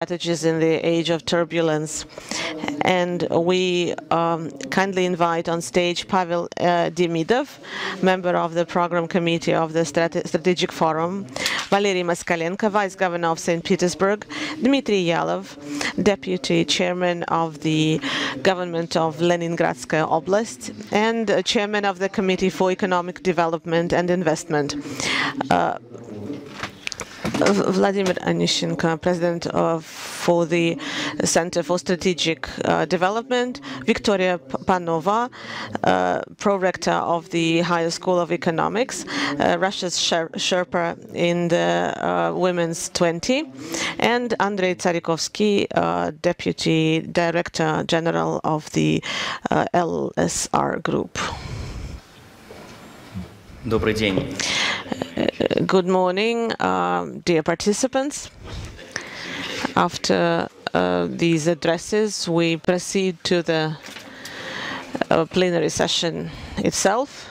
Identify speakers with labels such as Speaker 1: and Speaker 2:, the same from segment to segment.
Speaker 1: strategies in the age of turbulence. And we kindly invite on stage Pavel Demidov, member of the program committee of the Strategic Forum, Valery Moskalenko, Vice Governor of St. Petersburg, Dmitry Yalov, Deputy Chairman of the Government of Leningradskaya Oblast, and Chairman of the Committee for Economic Development and Investment. Vladimir Anishchenko, President for the Center for Strategic Development, Victoria Panova, Pro-Rector of the Higher School of Economics, Russia's Sherpa in the Women's 20, and Andrei Tsarikovsky, Deputy Director General of the LSR Group.
Speaker 2: Добрый день.
Speaker 1: Good morning, dear participants. After these addresses, we proceed to the plenary session itself,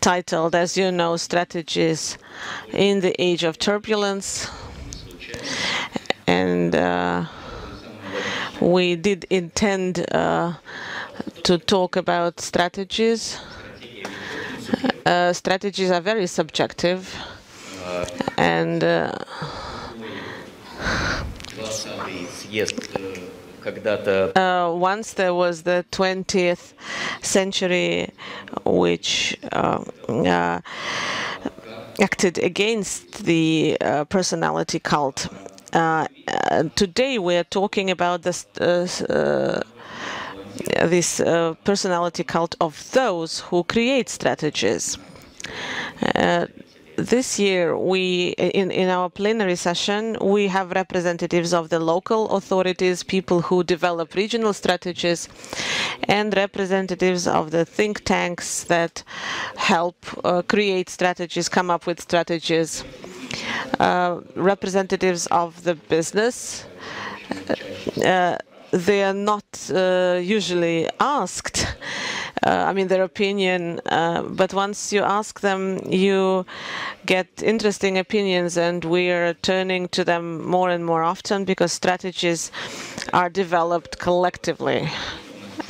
Speaker 1: titled, as you know, Strategies in the Age of Turbulence. And we did intend to talk about strategies. Strategies are very subjective, and once there was the 20th century, which acted against the personality cult. Today we are talking about this personality cult of those who create strategies. This year, in our plenary session, we have representatives of the local authorities, people who develop regional strategies, and representatives of the think tanks that help create strategies, come up with strategies, representatives of the business. They are not usually asked, their opinion, but once you ask them, you get interesting opinions, and we are turning to them more and more often because strategies are developed collectively.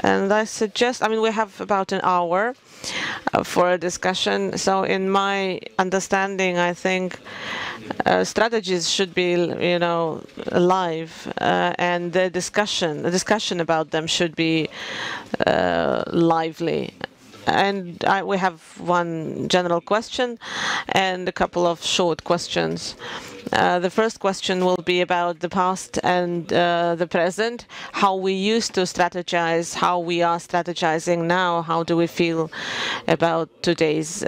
Speaker 1: And I suggest, we have about an hour for a discussion. So in my understanding, I think strategies should be, live, and the discussion about them should be lively. And we have one general question and a couple of short questions. The first question will be about the past and the present, how we used to strategize, how we are strategizing now, how do we feel about today's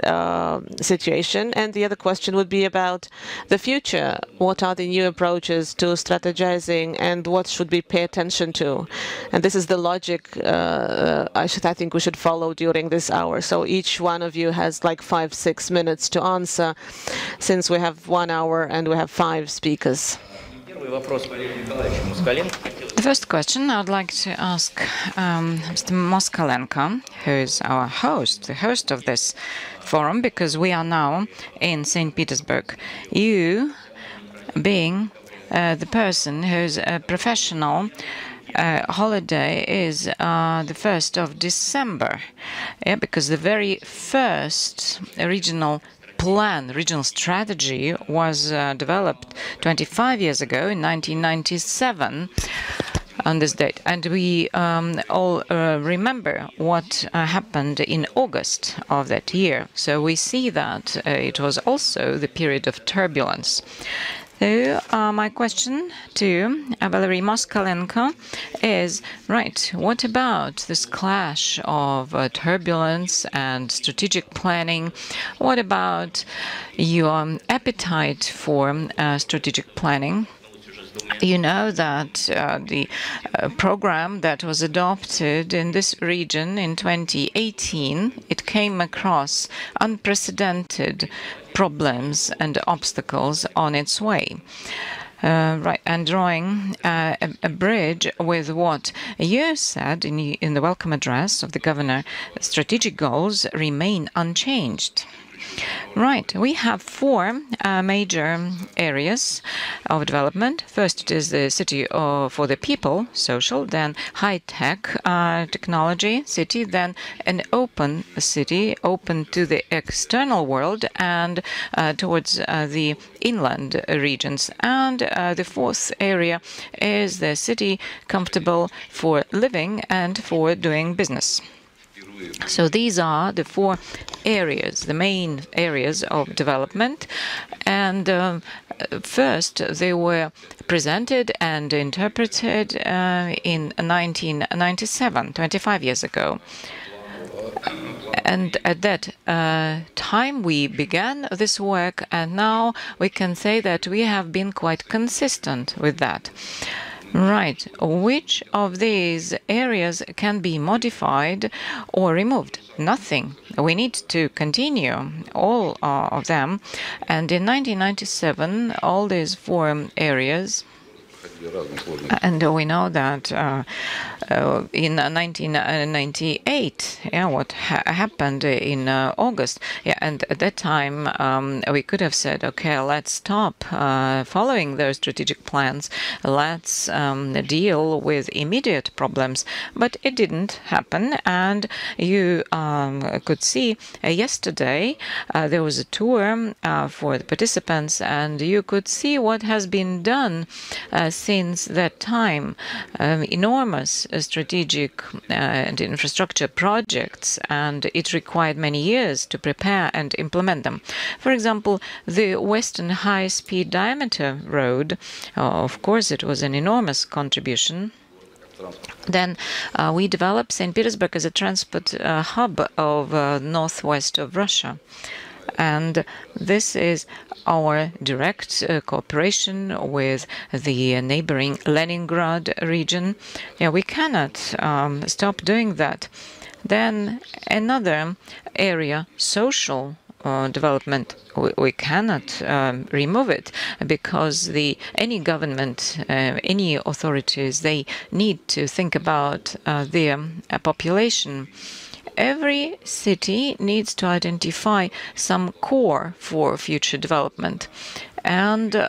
Speaker 1: situation. And the other question would be about the future. What are the new approaches to strategizing, and what should we pay attention to? And this is the logic I think we should follow during this hour. So each one of you has like 5-6 minutes to answer, since we have 1 hour and we have 5 speakers.
Speaker 3: The first question I would like to ask Mr. Moskalenko, who is our host, the host of this forum, because we are now in St. Petersburg. You, being the person who's a professional, holiday is the 1st of December, because the very first regional strategy was developed 25 years ago in 1997 on this date. And we all remember what happened in August of that year. So we see that it was also the period of turbulence. So my question to Valery Moskalenko is, what about this clash of turbulence and strategic planning? What about your appetite for strategic planning? You know that the program that was adopted in this region in 2018, it came across unprecedented problems and obstacles on its way. And drawing a bridge with what you said in the welcome address of the governor, strategic goals remain unchanged. Right. We have four major areas of development. First, it is the city for the people, social, then high-tech technology city, then an open city, open to the external world and towards the inland regions. And the fourth area is the city comfortable for living and for doing business. So these are the four areas, the main areas of development. And first, they were presented and interpreted in 1997, 25 years ago. And at that time, we began this work, and now we can say that we have been quite consistent with that. Right. Which of these areas can be modified or removed? Nothing. We need to continue all of them. And in 1997, all these four areas, and we know that in 1998, what happened in August, and at that time we could have said, okay, let's stop following those strategic plans, let's deal with immediate problems, but it didn't happen. And you could see yesterday there was a tour for the participants, and you could see what has been done since that time. Enormous strategic and infrastructure projects, and it required many years to prepare and implement them. For example, the Western high-speed diameter road, of course, it was an enormous contribution. Then we developed St. Petersburg as a transport hub of northwest of Russia. And this is our direct cooperation with the neighboring Leningrad region. Yeah, we cannot stop doing that. Then another area, social development, we cannot remove it, because any government, any authorities, they need to think about their population. Every city needs to identify some core for future development, and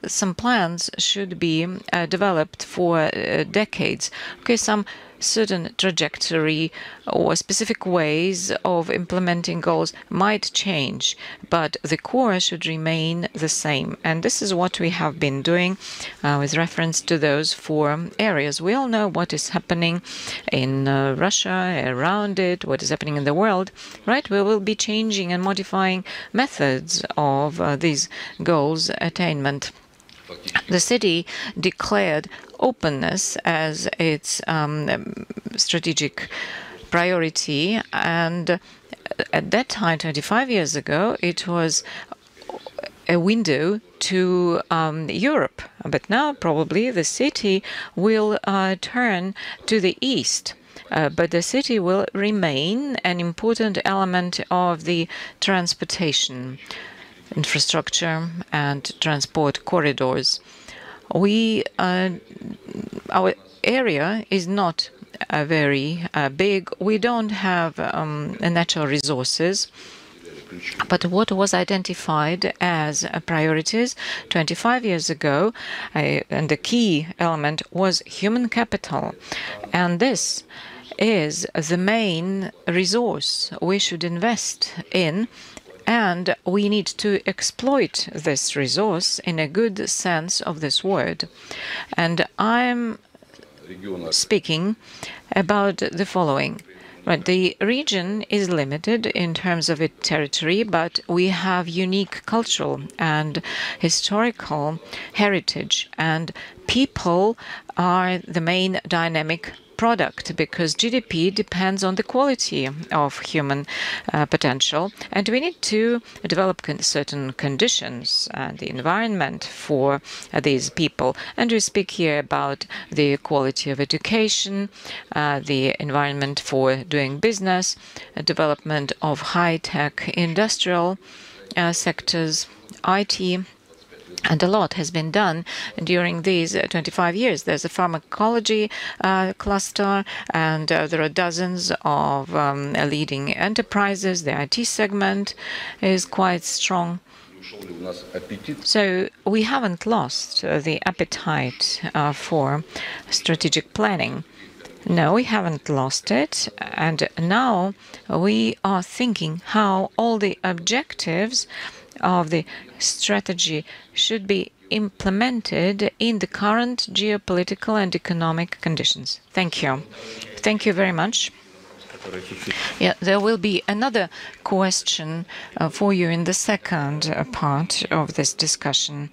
Speaker 3: some plans should be developed for decades. Okay, some certain trajectory or specific ways of implementing goals might change, but the core should remain the same. And this is what we have been doing with reference to those four areas. We all know what is happening in Russia, around it, what is happening in the world, right? We will be changing and modifying methods of these goals' attainment. The city declared openness as its strategic priority, and at that time, 25 years ago, it was a window to Europe. But now probably the city will turn to the east. But the city will remain an important element of the transportation infrastructure and transport corridors. Our area is not very big. We don't have natural resources. But what was identified as priorities 25 years ago, and the key element was human capital. And this is the main resource we should invest in. And we need to exploit this resource in a good sense of this word. And I'm speaking about the following. Right, the region is limited in terms of its territory, but we have unique cultural and historical heritage, and people are the main dynamic product, because GDP depends on the quality of human potential, and we need to develop certain conditions and the environment for these people. And we speak here about the quality of education, the environment for doing business, development of high-tech industrial sectors, IT, And a lot has been done during these 25 years. There's a pharmacology cluster, and there are dozens of leading enterprises. The IT segment is quite strong. So we haven't lost the appetite for strategic planning. No, we haven't lost it. And now we are thinking how all the objectives of the strategy should be implemented in the current geopolitical and economic conditions. Thank you. Thank you very much. Yeah, there will be another question for you in the second part of this discussion.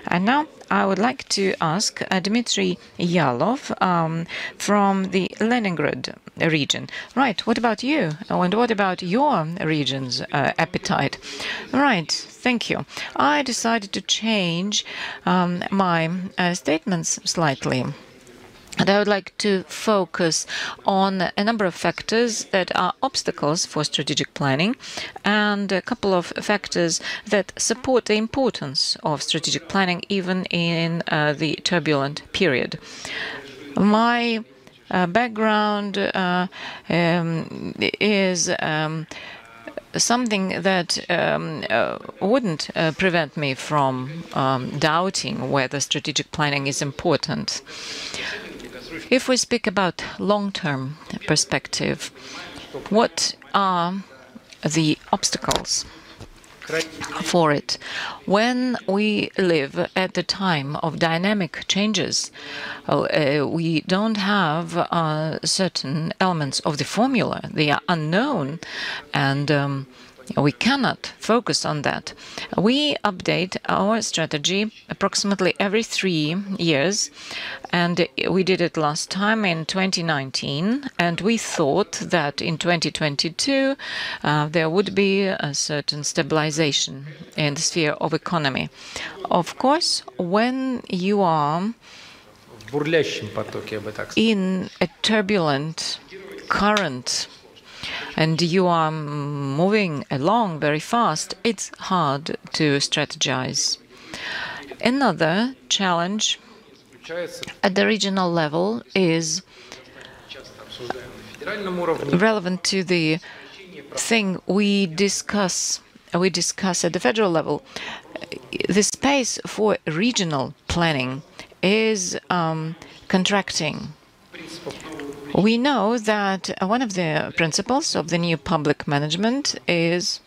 Speaker 3: And now I would like to ask Dmitry Yalov from the Leningrad region. Right, what about you? And what about your region's appetite? Right, thank you. I decided to change my statements slightly. And I would like to focus on a number of factors that are obstacles for strategic planning and a couple of factors that support the importance of strategic planning even in the turbulent period. My background is something that wouldn't prevent me from doubting whether strategic planning is important. If we speak about long-term perspective, what are the obstacles for it? When we live at the time of dynamic changes, we don't have certain elements of the formula. They are unknown, and we cannot focus on that. We update our strategy approximately every 3 years, and we did it last time in 2019, and we thought that in 2022 there would be a certain stabilization in the sphere of economy. Of course, when you are in a turbulent current and you are moving along very fast, it's hard to strategize. Another challenge at the regional level is relevant to the thing we discuss at the federal level. The space for regional planning is contracting. We know that one of the principles of the new public management is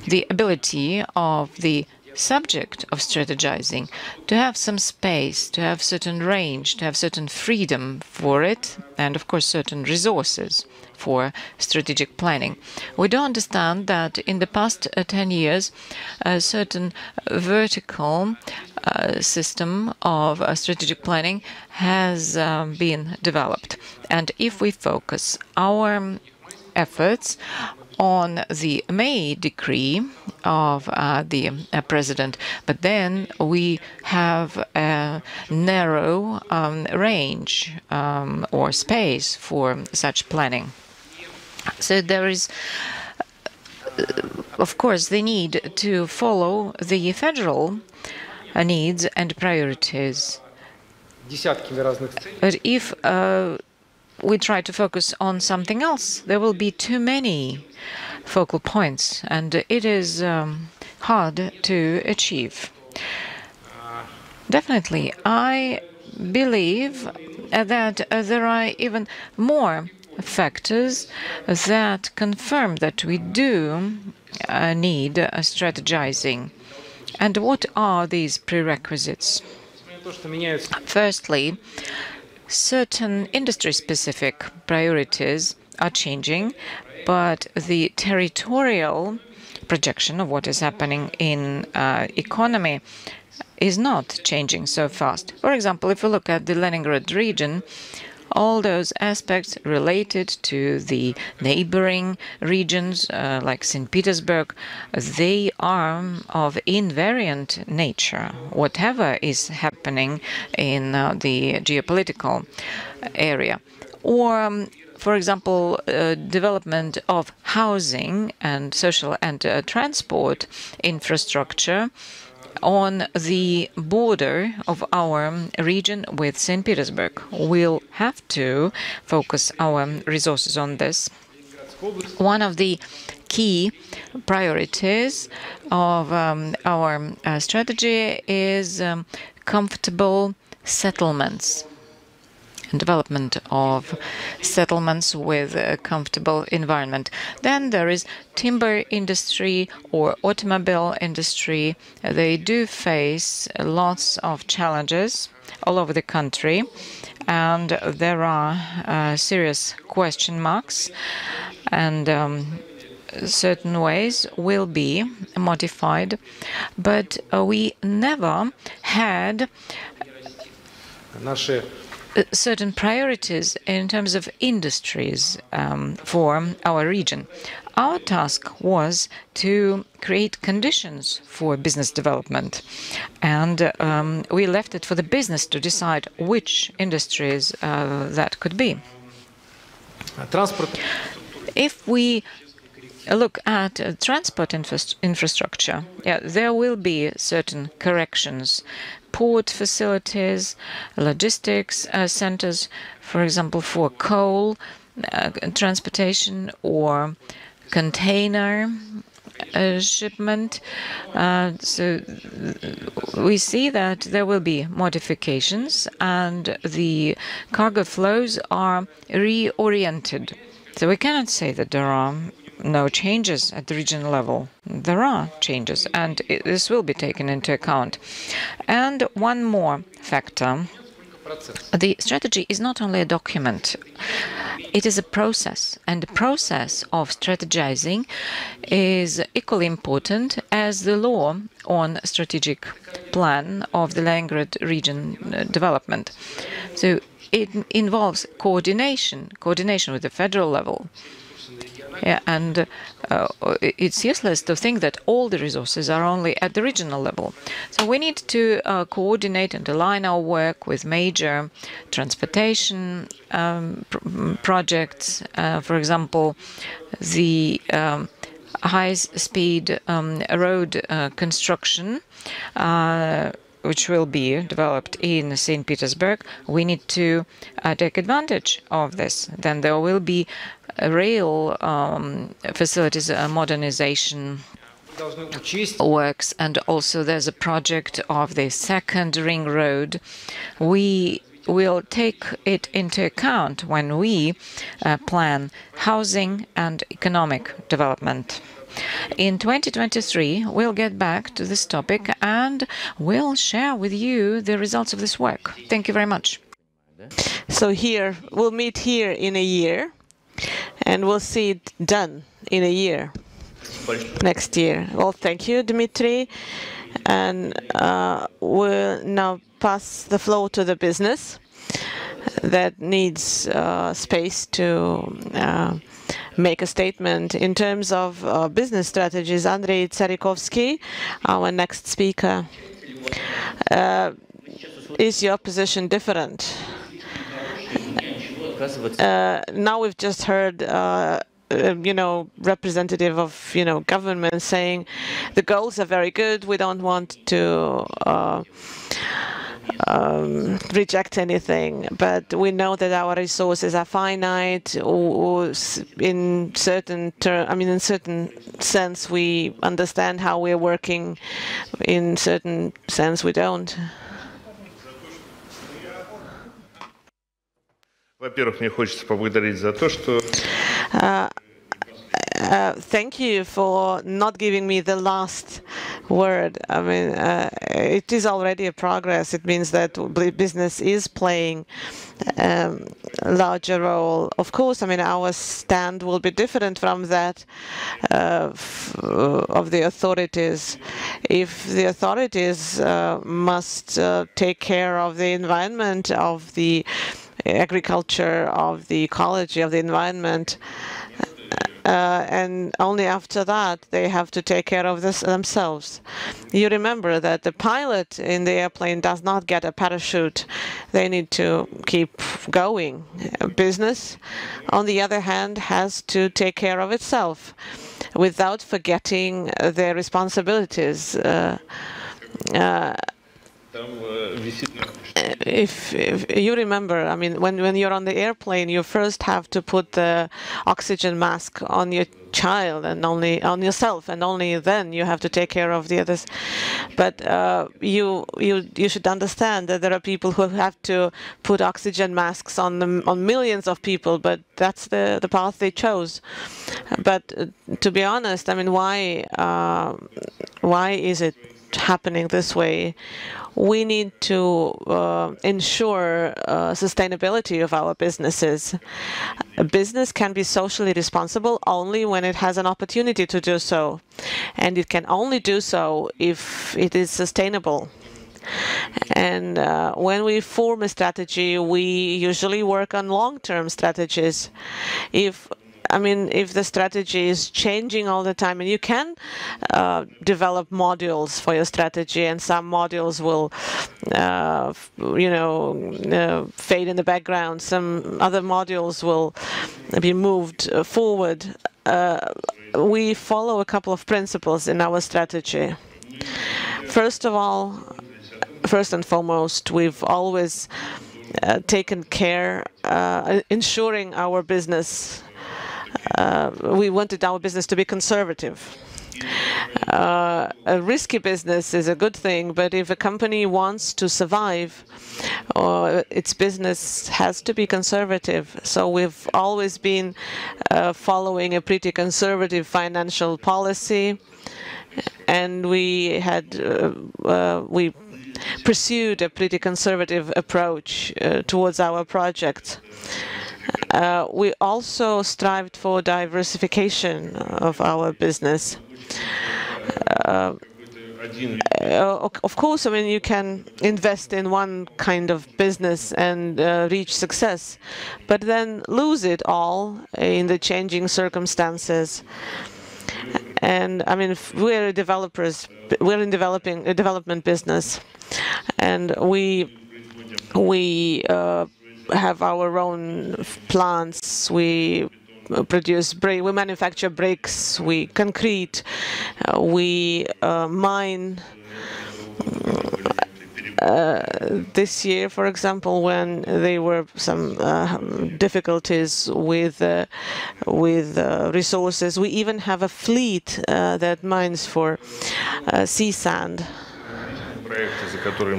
Speaker 3: the ability of the subject of strategizing to have some space, to have certain range, to have certain freedom for it, and of course certain resources for strategic planning. We do understand that in the past 10 years, a certain vertical system of strategic planning has been developed. And if we focus our efforts on the May decree of the president, but then we have a narrow range or space for such planning. So there is, of course, the need to follow the federal needs and priorities. But if we try to focus on something else, there will be too many focal points, and it is hard to achieve. Definitely, I believe that there are even more factors that confirm that we do need strategizing. And what are these prerequisites? Firstly, certain industry-specific priorities are changing, but the territorial projection of what is happening in economy is not changing so fast. For example, if we look at the Leningrad region, all those aspects related to the neighboring regions, like St. Petersburg, they are of invariant nature, whatever is happening in the geopolitical area. Or, for example, development of housing and social and transport infrastructure on the border of our region with St. Petersburg. We'll have to focus our resources on this. One of the key priorities of our strategy is comfortable settlements and development of settlements with a comfortable environment. Then there is timber industry or automobile industry. They do face lots of challenges all over the country, and there are serious question marks, and certain ways will be modified, but we never had certain priorities in terms of industries for our region. Our task was to create conditions for business development, and we left it for the business to decide which industries that could be. If we look at transport infrastructure, there will be certain corrections. Port facilities, logistics centers, for example, for coal transportation or container shipment. So we see that there will be modifications and the cargo flows are reoriented. So we cannot say that there are no changes at the regional level. There are changes, and this will be taken into account. And one more factor. The strategy is not only a document, it is a process, and the process of strategizing is equally important as the law on strategic plan of the Leningrad region development. So it involves coordination with the federal level. And it's useless to think that all the resources are only at the regional level. So we need to coordinate and align our work with major transportation projects. For example, the high-speed road construction, which will be developed in St. Petersburg. We need to take advantage of this. Then there will be rail facilities modernization works, and also there's a project of the second ring road. We will take it into account when we plan housing and economic development. In 2023, we'll get back to this topic and we'll share with you the results of this work. Thank you very much.
Speaker 1: So we'll meet here in a year, and we'll see it done in a year, next year. Well, thank you, Dmitry. And we'll now pass the floor to the business that needs space to make a statement. In terms of business strategies, Andrei Tsarikovsky, our next speaker. Is your position different? Now we've just heard representative of government saying the goals are very good. We don't want to reject anything, but we know that our resources are finite. Or in certain sense, we understand how we're working. In certain sense, we don't.
Speaker 2: Во-первых, мне хочется поблагодарить за то, что
Speaker 1: thank you for not giving me the last word. I mean, it is already a progress. It means that business is playing a larger role. Of course, I mean, our stand will be different from that of the authorities. If the authorities must take care of the environment, of the agriculture, of the ecology, of the environment, and only after that they have to take care of this themselves. You remember that the pilot in the airplane does not get a parachute. They need to keep going. Business, on the other hand, has to take care of itself without forgetting their responsibilities. If you remember, I mean, when you're on the airplane, you first have to put the oxygen mask on your child and only on yourself, and only then you have to take care of the others. But you should understand that there are people who have to put oxygen masks on millions of people, but that's the path they chose. But to be honest, I mean, why is it happening this way? We need to ensure sustainability of our businesses. A business can be socially responsible only when it has an opportunity to do so, and it can only do so if it is sustainable. And when we form a strategy, we usually work on long-term strategies. If the strategy is changing all the time, and you can develop modules for your strategy, and some modules will, fade in the background. Some other modules will be moved forward. We follow a couple of principles in our strategy. First and foremost, we've always taken care ensuring our business. We wanted our business to be conservative. A risky business is a good thing, but if a company wants to survive, its business has to be conservative. So we've always been following a pretty conservative financial policy, and we pursued a pretty conservative approach towards our projects. We also strived for diversification of our business. Of course, I mean, you can invest in one kind of business and reach success, but then lose it all in the changing circumstances. And I mean, we're developers. We're in a development business, and we have our own plants. We manufacture bricks, we concrete, we mine. This year, for example, when there were some difficulties with resources, we even have a fleet that mines for sea sand.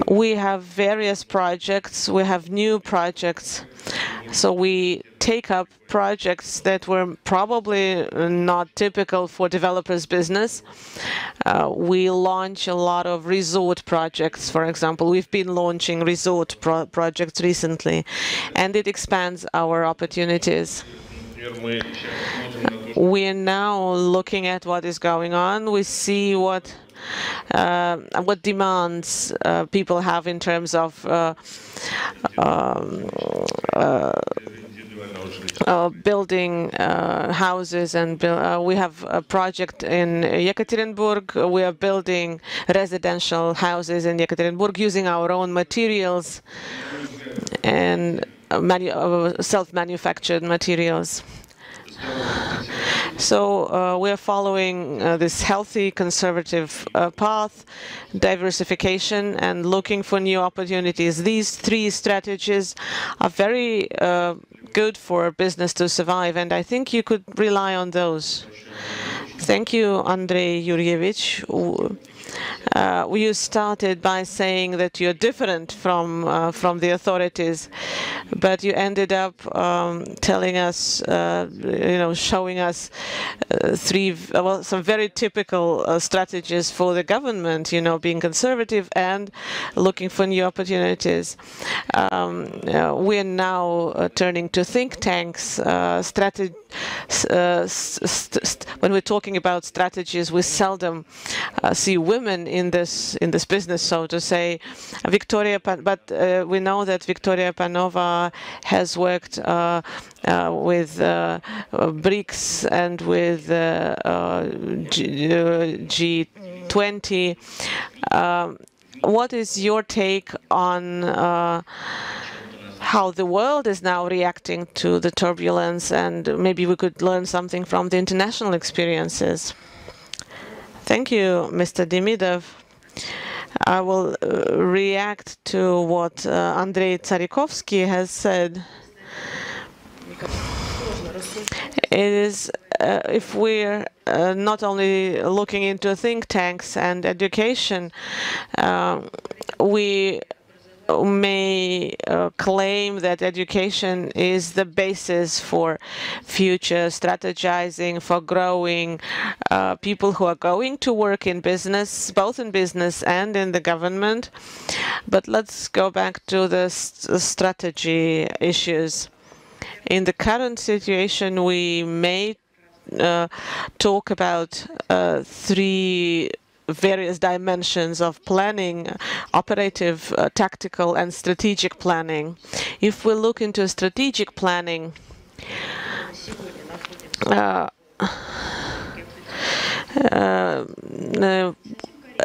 Speaker 1: We have various projects, we have new projects, so we take up projects that were probably not typical for developers' business. We launch a lot of resort projects, for example. We've been launching resort projects recently, and it expands our opportunities. We're now looking at what is going on. We see what demands people have in terms of building houses, and we have a project in Yekaterinburg. We are building residential houses in Yekaterinburg using our own materials and self-manufactured materials. So we are following this healthy, conservative path, diversification, and looking for new opportunities. These three strategies are very good for business to survive, and I think you could rely on those. Thank you, Andrei Yuryevich. You started by saying that you're different from the authorities, but you ended up telling us, showing us some very typical strategies for the government. Being conservative and looking for new opportunities. We are now turning to think tanks. When we're talking about strategies, we seldom see women in this business, so to say. But we know that Victoria Panova has worked with BRICS and with G20. What is your take on how the world is now reacting to the turbulence, and maybe we could learn something from the international experiences? Thank you, Mr. Demidov. I will react to what Andrei Tsarikovsky has said. It is, if we're not only looking into think tanks and education, we may claim that education is the basis for future strategizing, for growing people who are going to work in business, both in business and in the government. But let's go back to the strategy issues. In the current situation, we may talk about three various dimensions of planning: operative, tactical, and strategic planning. If we look into strategic planning,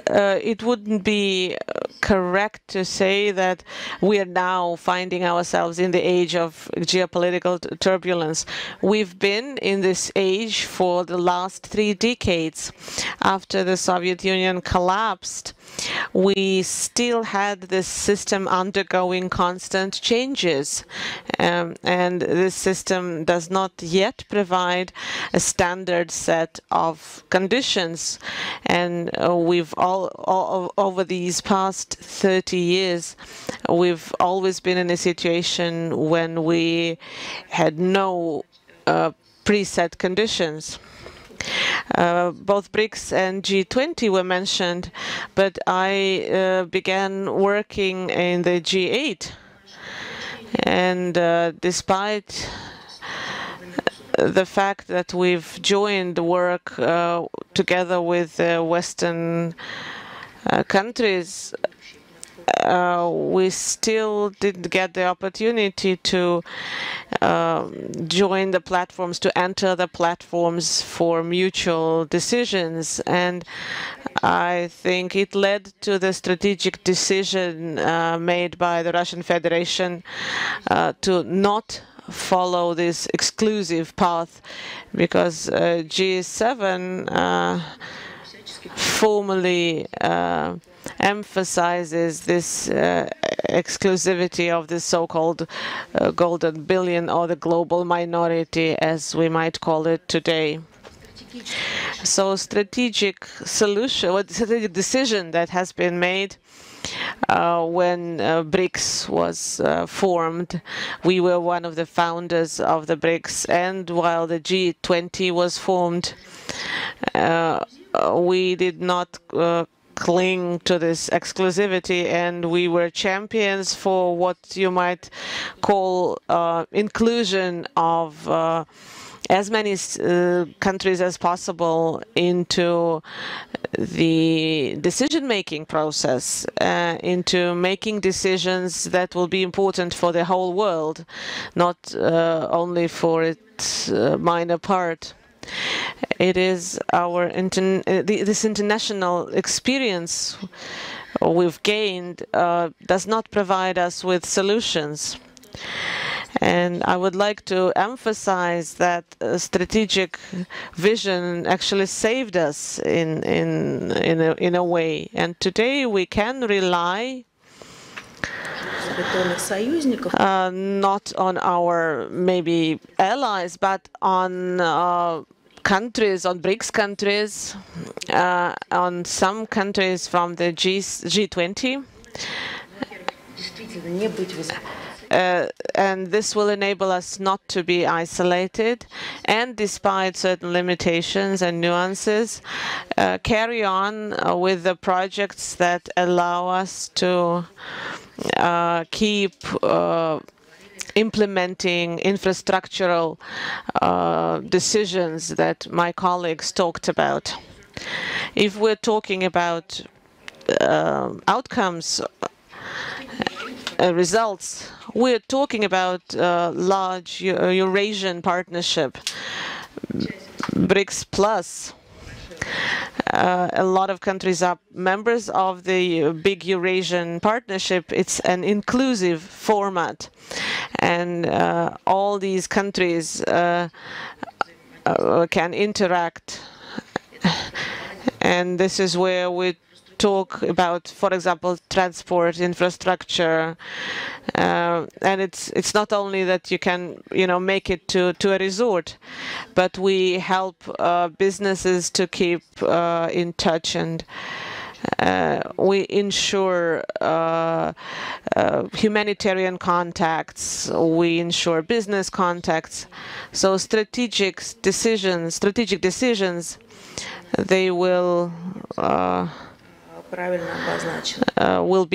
Speaker 1: it wouldn't be correct to say that we are now finding ourselves in the age of geopolitical turbulence. We've been in this age for the last 3 decades. After the Soviet Union collapsed, we still had this system undergoing constant changes, and this system does not yet provide a standard set of conditions. And we've over these past 30 years, we've always been in a situation when we had no preset conditions. Both BRICS and G20 were mentioned, but I began working in the G8. And despite the fact that we've joined work together with Western countries, we still didn't get the opportunity to join the platforms, to enter the platforms for mutual decisions. And I think it led to the strategic decision made by the Russian Federation to not follow this exclusive path, because G7 formally emphasizes this exclusivity of the so-called golden billion, or the global minority, as we might call it today. So strategic solution, or strategic decision that has been made when BRICS was formed. We were one of the founders of the BRICS, and while the G20 was formed, we did not cling to this exclusivity, and we were champions for what you might call inclusion of as many countries as possible into the decision-making process, into making decisions that will be important for the whole world, not only for its minor part. It is our this international experience we've gained does not provide us with solutions. And I would like to emphasize that strategic vision actually saved us in a way. And today we can rely not on our maybe allies, but on countries, on BRICS countries, on some countries from the G20. And this will enable us not to be isolated, and despite certain limitations and nuances, carry on with the projects that allow us to keep implementing infrastructural decisions that my colleagues talked about. If we're talking about outcomes, results, we're talking about large Eurasian partnership, BRICS plus. A lot of countries are members of the big Eurasian partnership. It's an inclusive format, and all these countries can interact. And this is where we talk about, for example, transport infrastructure, and it's not only that you can make it to a resort, but we help businesses to keep in touch, and we ensure humanitarian contacts, we ensure business contacts. So strategic decisions, they will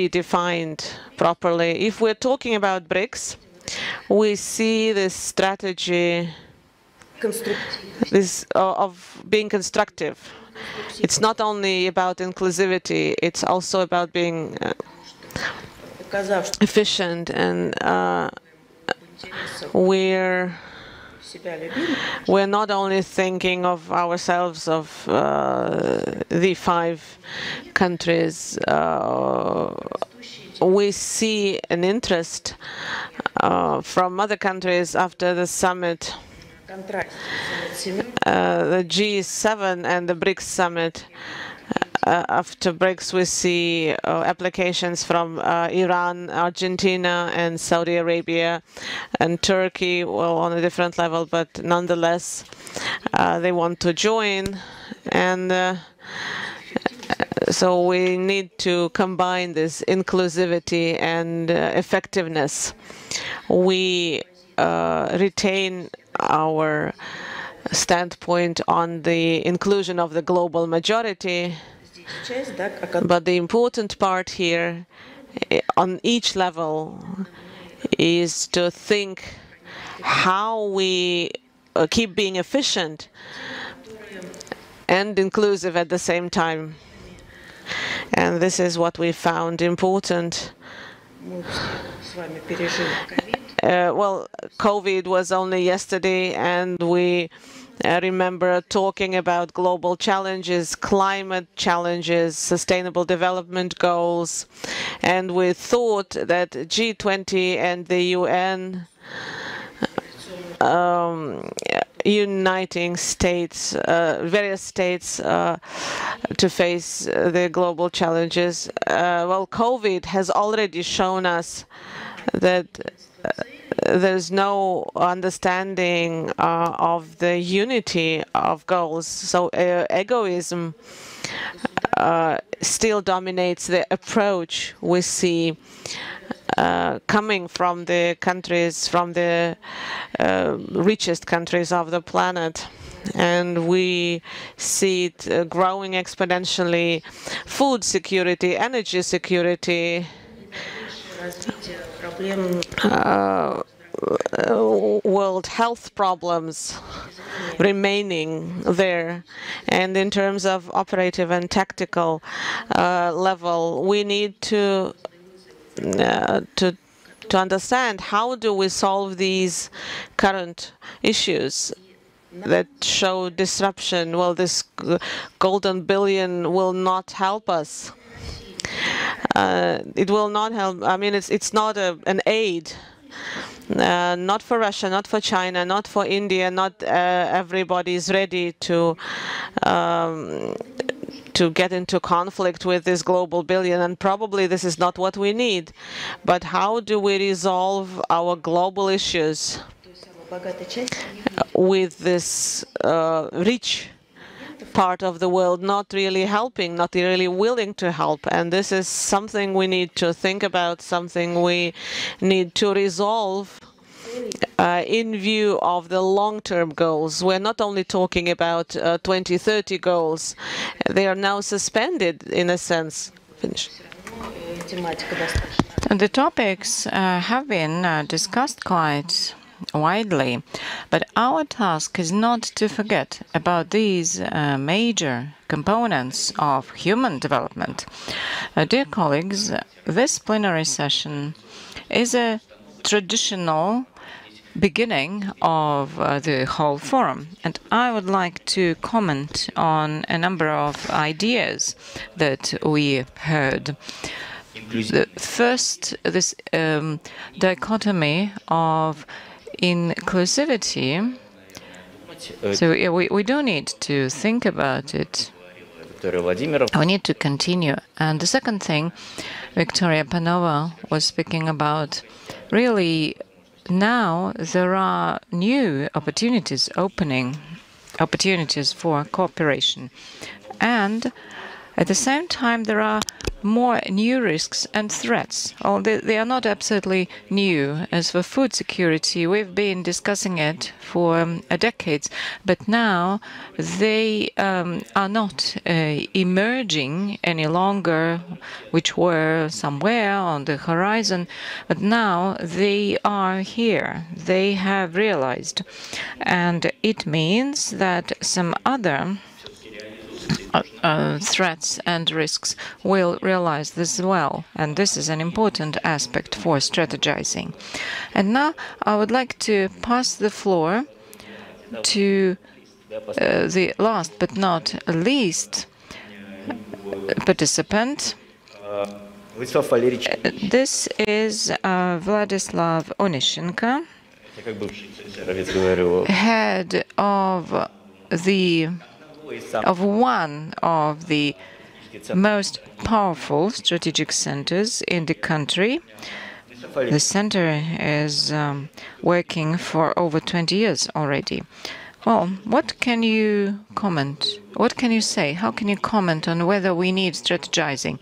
Speaker 1: be defined properly. If we're talking about BRICS, we see this strategy of being constructive. It's not only about inclusivity, it's also about being efficient, and we're not only thinking of ourselves, of the 5 countries. We see an interest from other countries after the summit. The G7 and the BRICS summit. After BRICS, we see applications from Iran, Argentina, and Saudi Arabia, and Turkey, well, on a different level, but nonetheless, they want to join. And so we need to combine this inclusivity and effectiveness. We retain our standpoint on the inclusion of the global majority, but the important part here on each level is to think how we keep being efficient and inclusive at the same time. And this is what we found important. Well, COVID was only yesterday, and we remember talking about global challenges, climate challenges, sustainable development goals, and we thought that G20 and the UN uniting states, various states to face the global challenges. Well, COVID has already shown us that there's no understanding of the unity of goals. So egoism still dominates the approach we see coming from the countries, from the richest countries of the planet. And we see it growing exponentially. Food security, energy security, world health problems remaining there. And in terms of operative and tactical level, we need to understand how do we solve these current issues that show disruption. Well, this golden billion will not help us. It will not help. I mean, it's not an aid. Not for Russia, not for China, not for India. Not everybody is ready to get into conflict with this global billion, and probably this is not what we need. But how do we resolve our global issues with this rich part of the world not really helping, not really willing to help? And this is something we need to think about, something we need to resolve in view of the long-term goals. We're not only talking about 2030 goals. They are now suspended, in a sense. Finish.
Speaker 3: The topics have been discussed quite widely, but our task is not to forget about these major components of human development. Dear colleagues, this plenary session is a traditional beginning of the whole forum, and I would like to comment on a number of ideas that we heard. The first, this dichotomy of inclusivity. So we do need to think about it. We need to continue. And the second thing Victoria Panova was speaking about, really now there are new opportunities opening, opportunities for cooperation. And at the same time, there are more new risks and threats. They are not absolutely new. As for food security, we've been discussing it for decades, but now they are not emerging any longer, which were somewhere on the horizon, but now they are here. They have realized. And it means that some other threats and risks will realize this as well. And this is an important aspect for strategizing. And now I would like to pass the floor to the last but not least participant. This is Vladislav Onishenko, head of one of the most powerful strategic centers in the country. The center is working for over 20 years already. Well, what can you comment? What can you say? How can you comment on whether we need strategizing?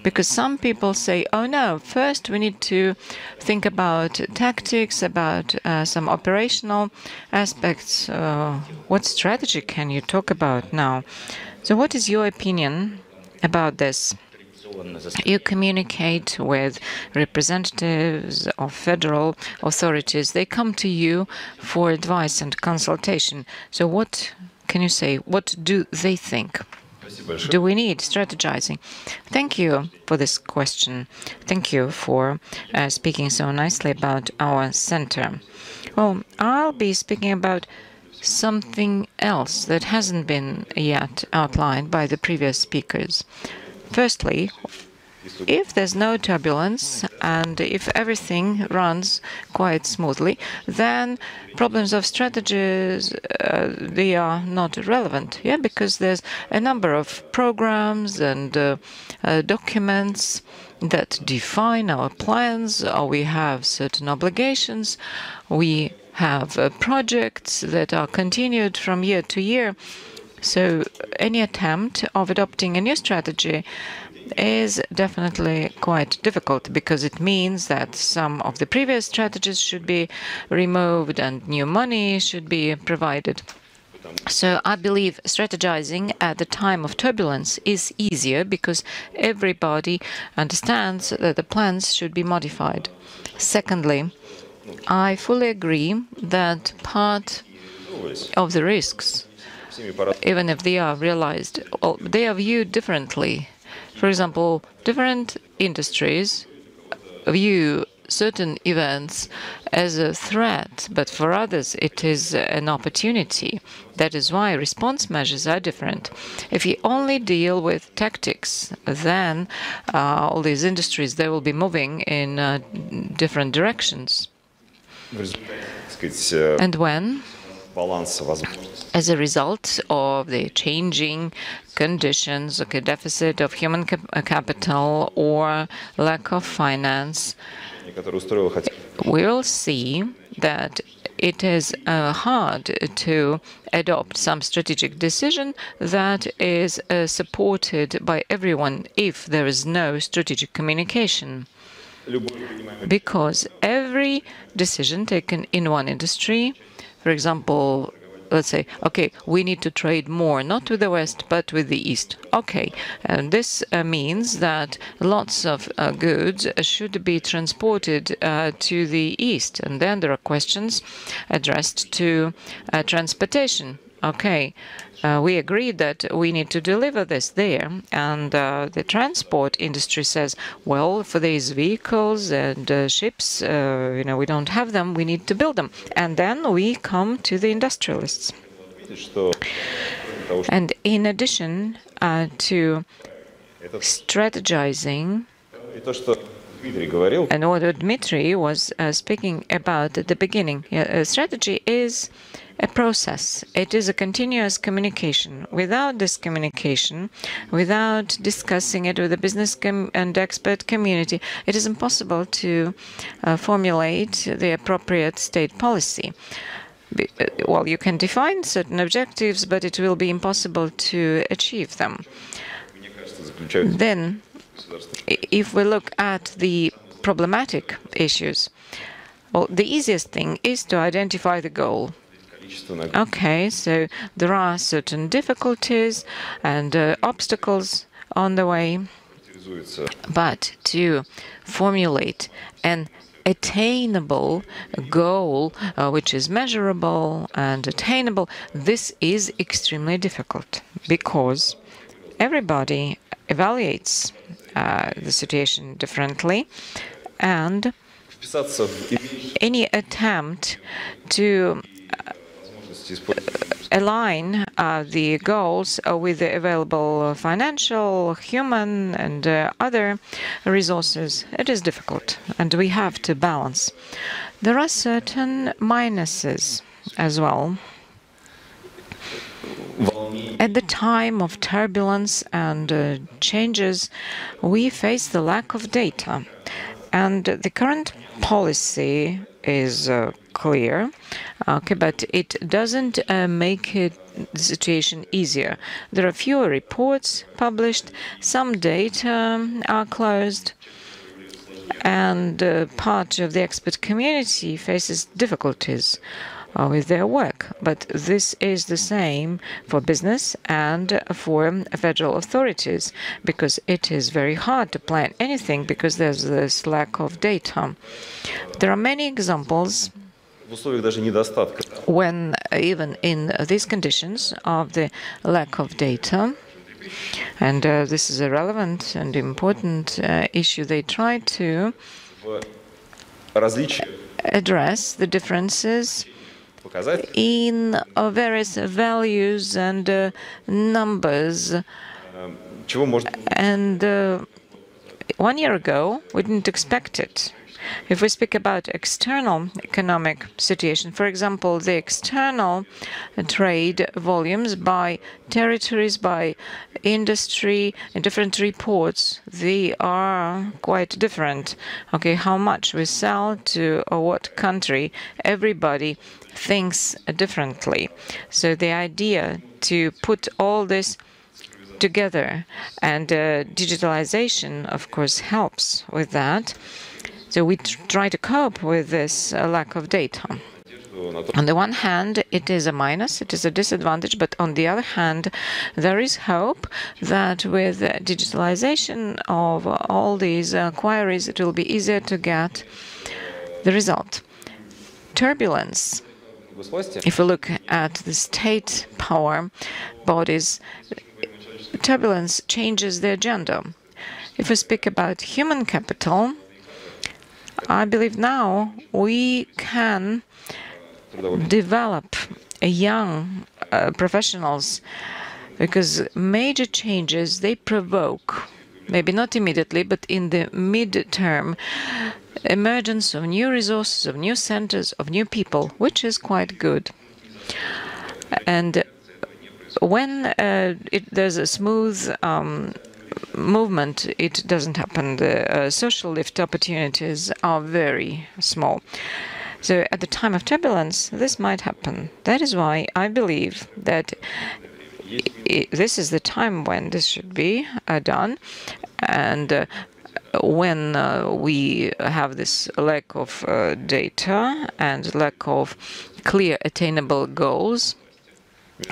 Speaker 3: Because some people say, oh no, first we need to think about tactics, about some operational aspects. What strategy can you talk about now? So what is your opinion about this? You communicate with representatives of federal authorities. They come to you for advice and consultation. So what can you say? What do they think? Do we need strategizing? Thank you for this question. Thank you for speaking so nicely about our center. Well, I'll be speaking about something else that hasn't been yet outlined by the previous speakers. Firstly, if there's no turbulence and if everything runs quite smoothly, then problems of strategies, they are not relevant, because there's a number of programs and documents that define our plans, or we have certain obligations, we have projects that are continued from year to year. So any attempt of adopting a new strategy is definitely quite difficult, because it means that some of the previous strategies should be removed and new money should be provided. So I believe strategizing at the time of turbulence is easier, because everybody understands that the plans should be modified. Secondly, I fully agree that part of the risks, even if they are realized, they are viewed differently. For example, different industries view certain events as a threat, but for others it is an opportunity. That is why response measures are different. If you only deal with tactics, then all these industries, they will be moving in different directions. And when, as a result of the changing conditions, deficit of human capital or lack of finance, we'll see that it is hard to adopt some strategic decision that is supported by everyone if there is no strategic communication. Because every decision taken in one industry, for example, let's say, okay, we need to trade more, not with the West, but with the East. Okay, and this means that lots of goods should be transported to the East. And then there are questions addressed to transportation. Okay, we agreed that we need to deliver this there, and the transport industry says, well, for these vehicles and ships, we don't have them, we need to build them. And then we come to the industrialists. And in addition to strategizing And what Dmitry was speaking about at the beginning. Strategy is a process. It is a continuous communication. Without this communication, without discussing it with the business and expert community, it is impossible to formulate the appropriate state policy. Well, you can define certain objectives, but it will be impossible to achieve them. Then, if we look at the problematic issues, well, the easiest thing is to identify the goal. Okay, so there are certain difficulties and obstacles on the way, but to formulate an attainable goal, which is measurable and attainable, this is extremely difficult because everybody evaluates the situation differently, and any attempt to align the goals with the available financial, human, and other resources, it is difficult, and we have to balance. There are certain minuses as well. At the time of turbulence and changes, we face the lack of data, and the current policy is clear, okay, but it doesn't make the situation easier. There are fewer reports published, some data are closed, and part of the expert community faces difficulties with their work. But this is the same for business and for federal authorities, because it is very hard to plan anything because there's this lack of data. There are many examples when, even in these conditions of the lack of data, and this is a relevant and important issue, they try to address the differences in various values and numbers. And 1 year ago, we didn't expect it. If we speak about external economic situation, for example, the external trade volumes by territories, by industry, in different reports, they are quite different. Okay, how much we sell to what country, everybody thinks differently. So the idea to put all this together, and digitalization, of course, helps with that. So we try to cope with this lack of data. On the one hand, it is a minus, it is a disadvantage, but on the other hand, there is hope that with digitalization of all these queries, it will be easier to get the result. Turbulence. If we look at the state power bodies, turbulence changes the agenda. If we speak about human capital, I believe now we can develop young professionals, because major changes, they provoke, maybe not immediately, but in the mid-term, emergence of new resources, of new centers, of new people, which is quite good. And when there's a smooth movement, it doesn't happen. The social lift opportunities are very small. So at the time of turbulence, this might happen. That is why I believe that this is the time when this should be done. And when we have this lack of data and lack of clear attainable goals,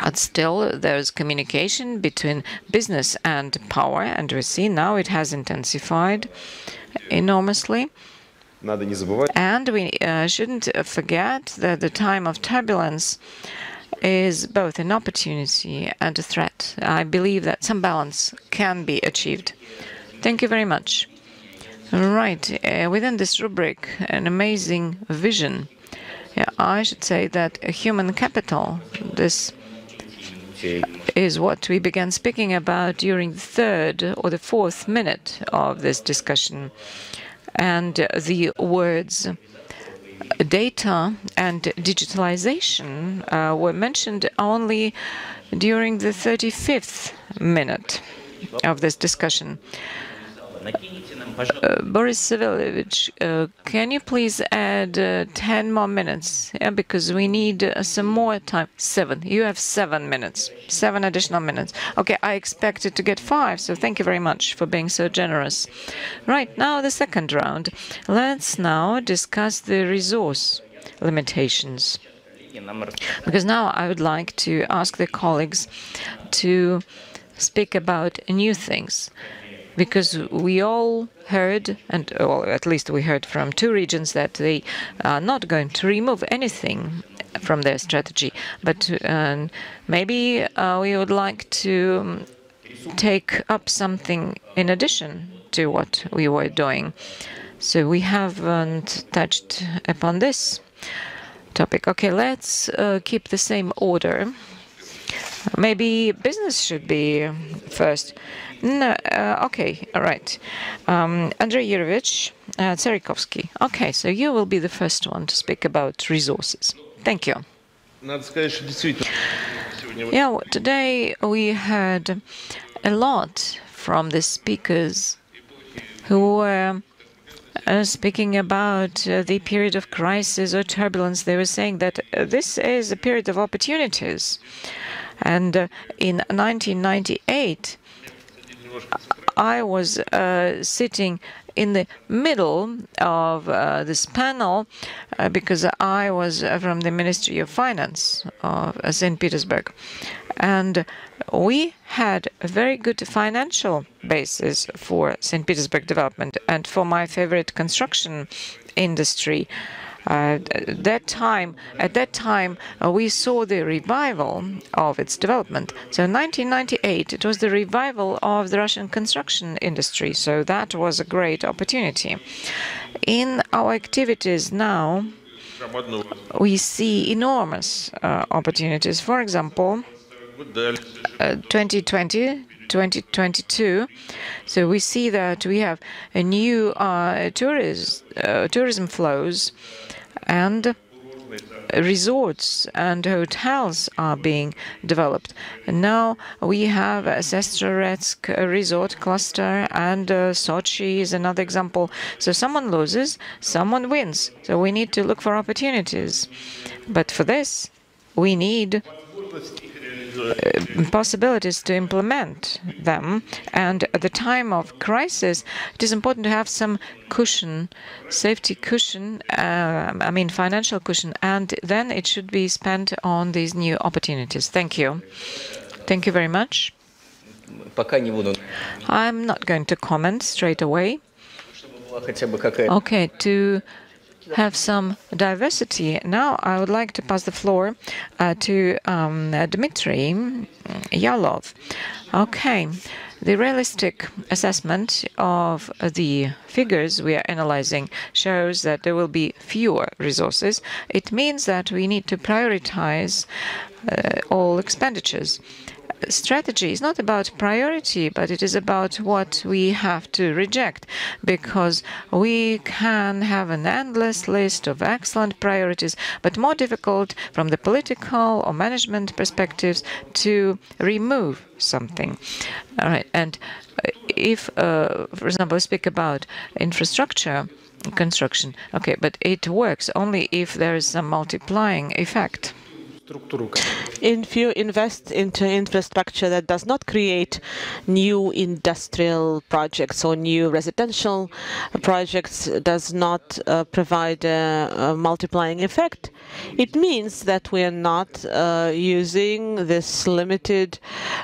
Speaker 3: but still there's communication between business and power, and we see now it has intensified enormously. And we shouldn't forget that the time of turbulence is both an opportunity and a threat. I believe that some balance can be achieved. Thank you very much. Right, within this rubric, an amazing vision. Yeah, I should say that human capital, this is what we began speaking about during the third or the fourth minute of this discussion. And the words data and digitalization were mentioned only during the 35th minute of this discussion. Boris Savelevich, can you please add 10 more minutes? Yeah, because we need some more time. 7. You have 7 minutes. 7 additional minutes. Okay, I expected to get 5, so thank you very much for being so generous. Right, now the second round. Let's now discuss the resource limitations. Because now I would like to ask the colleagues to speak about new things. Because we all heard, and well, at least we heard from 2 regions, that they are not going to remove anything from their strategy. But maybe we would like to take up something in addition to what we were doing. So we haven't touched upon this topic. Okay, let's keep the same order. Maybe business should be first. No, okay, all right. Andrei Yurovich, Tsarykovsky. Okay, so you will be the first one to speak about resources. Thank you. Yeah, today we heard a lot from the speakers who were speaking about the period of crisis or turbulence. They were saying that this is a period of opportunities. And in 1998, I was sitting in the middle of this panel because I was from the Ministry of Finance of St. Petersburg. And we had a very good financial basis for St. Petersburg development and for my favorite construction industry. At that time, we saw the revival of its development. So in 1998, it was the revival of the Russian construction industry. So that was a great opportunity. In our activities now, we see enormous opportunities. For example, 2020, 2022. So we see that we have a new tourism flows, and resorts and hotels are being developed. And now we have a Sestroretsk resort cluster, and Sochi is another example. So someone loses, someone wins. So we need to look for opportunities. But for this, we need possibilities to implement them. And at the time of crisis, it is important to have some cushion, safety cushion, financial cushion, and then it should be spent on these new opportunities. Thank you. Thank you very much. I'm not going to comment straight away. Okay, to have some diversity. Now I would like to pass the floor to Dmitry Yalov. Okay, the realistic assessment of the figures we are analyzing shows that there will be fewer resources. It means that we need to prioritize all expenditures. Strategy is not about priority, but it is about what we have to reject, because we can have an endless list of excellent priorities, but more difficult from the political or management perspectives to remove something. All right, and if, for example, we speak about infrastructure construction, okay, but it works only if there is some multiplying effect.
Speaker 1: If you invest into infrastructure that does not create new industrial projects or new residential projects, does not provide a multiplying effect, it means that we are not using this limited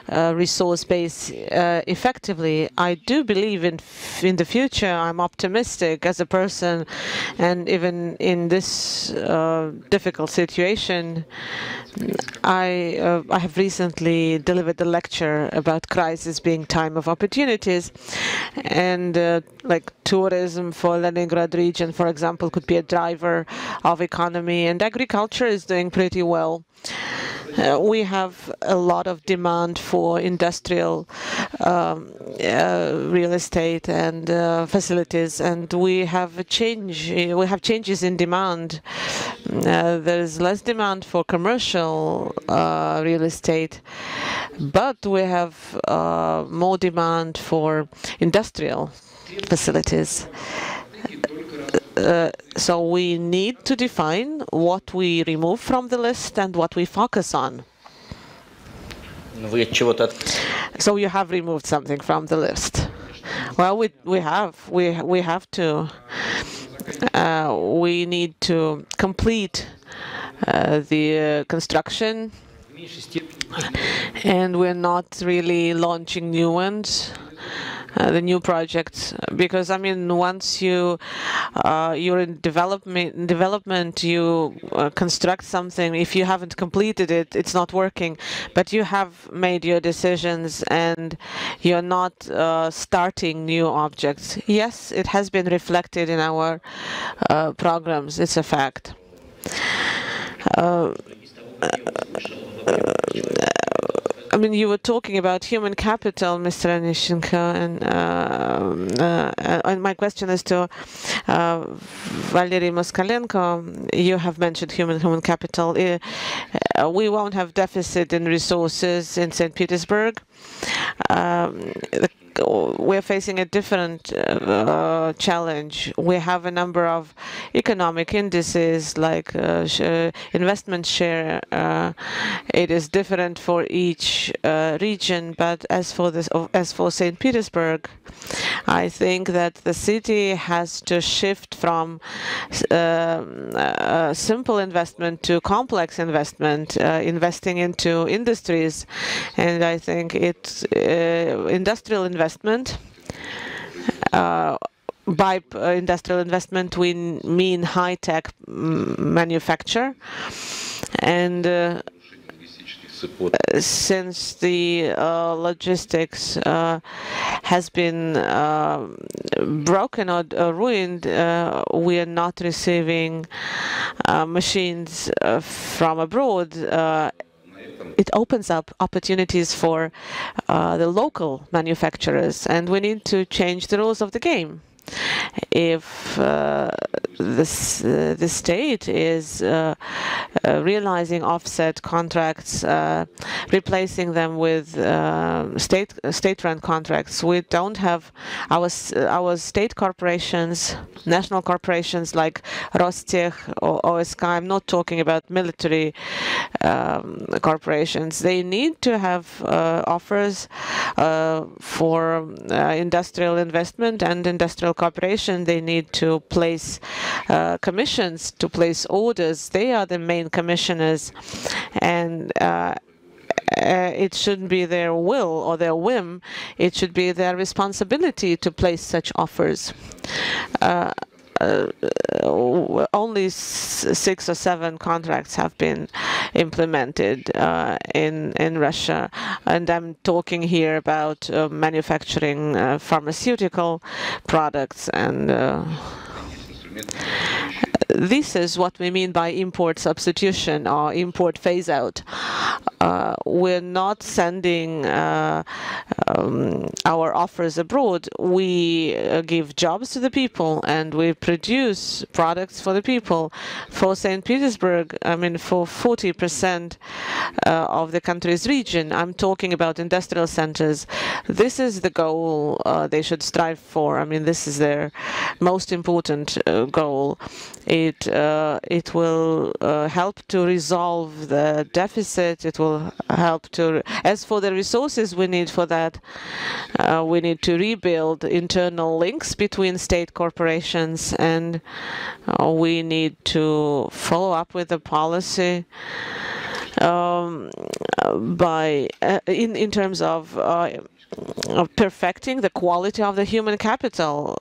Speaker 1: resource base effectively. I do believe in the future. I'm optimistic as a person, and even in this difficult situation, I have recently delivered a lecture about crisis being time of opportunities, and like tourism for Leningrad region, for example, could be a driver of economy, and agriculture is doing pretty well. we have a lot of demand for industrial real estate and facilities, and we have changes in demand. There is less demand for commercial real estate, but we have more demand for industrial facilities. So we need to define what we remove from the list and what we focus on. So you have removed something from the list. Well, we have to. We need to complete the construction, and we're not really launching new ones. The new projects, because I mean, once you're in development, you construct something. If you haven't completed it, it's not working. But you have made your decisions, and you're not starting new objects. Yes, it has been reflected in our programs. It's a fact. I mean, you were talking about human capital, Mr. Anishenko, and my question is to Valery Moskalenko. You have mentioned human capital. We won't have deficit in resources in St. Petersburg. We're facing a different challenge. We have a number of economic indices like investment share. It is different for each region, but as for St. Petersburg, I think that the city has to shift from simple investment to complex investment, investing into industries, and I think it's industrial investment. By industrial investment, we mean high-tech manufacture, and since the logistics has been broken or ruined, we are not receiving machines from abroad. It opens up opportunities for the local manufacturers, and we need to change the rules of the game. If the state is realizing offset contracts, replacing them with state-run contracts, we don't have our state corporations, national corporations like Rostech or OSK. I'm not talking about military corporations. They need to have offers for industrial investment and industrial cooperation. They need to place commissions, to place orders. They are the main commissioners, and it shouldn't be their will or their whim. It should be their responsibility to place such offers. Only 6 or 7 contracts have been implemented in Russia, and I'm talking here about manufacturing pharmaceutical products, and this is what we mean by import substitution or import phase-out. We're not sending our offers abroad. We give jobs to the people, and we produce products for the people. For St. Petersburg, I mean, for 40% of the country's region, I'm talking about industrial centers. This is the goal they should strive for. I mean, this is their most important goal. It will help to resolve the deficit. It will help to, as for the resources we need for that, we need to rebuild internal links between state corporations, and we need to follow up with the policy in terms of perfecting the quality of the human capital,